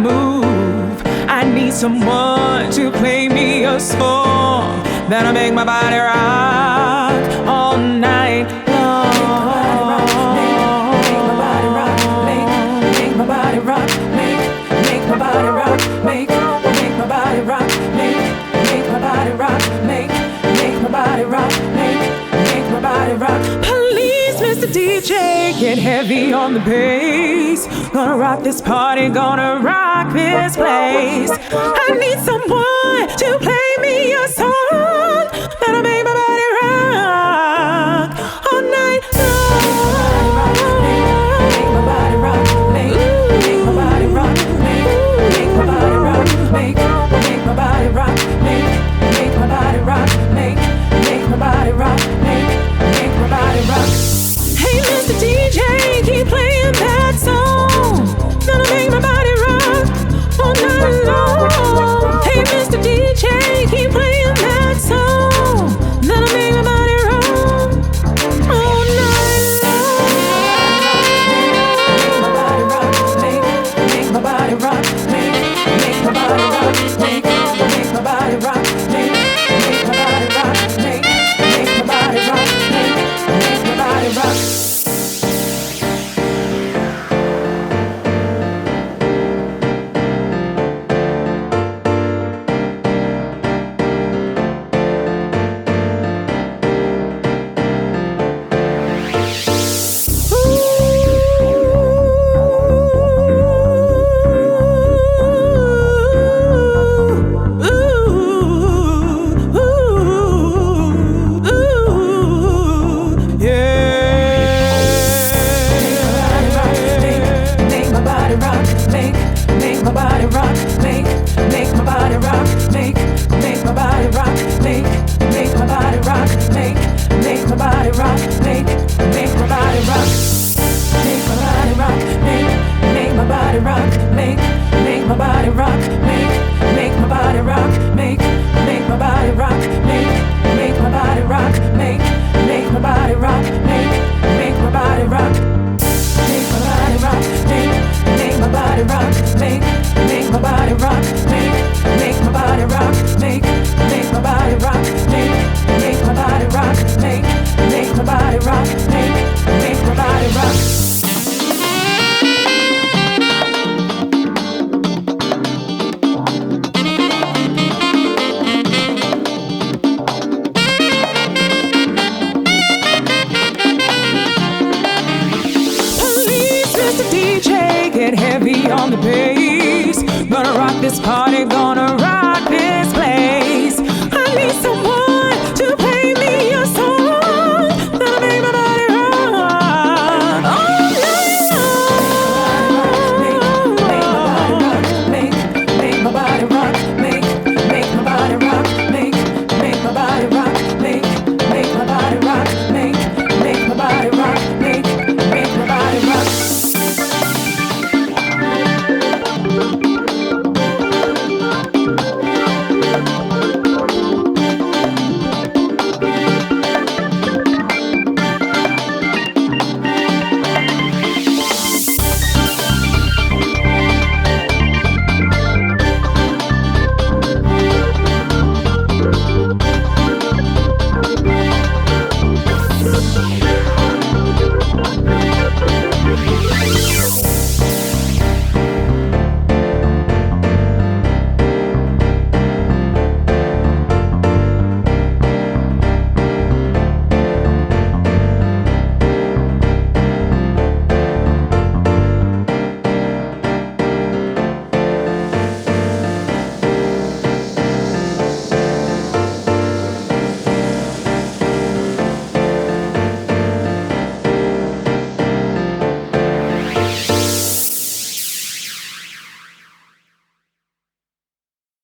move. I need someone to play me a song that'll make my body rock all night long. Make my body rock, make my body rock, make my body rock, make my body rock, make my body rock, make my body rock, make my body rock. Please, Mr. DJ, get heavy on the bass. Gonna rock this party, gonna rock this place. I need someone to play me a song that'll make my body rock all night long. Make my body rock, make my body rock, make my body rock, make my body rock, make my body rock, make my body rock, make my body rock. Hey, Mr. DJ, keep playing that song that'll make my body rock all night long. Hey, Mr. DJ, keep playing that song that'll make my body rock all night long. Make my body rock, make my body rock, make my body rock, make my body rock, make my body rock, make my body rock. Get heavy on the bass. Gonna rock this party, gonna rock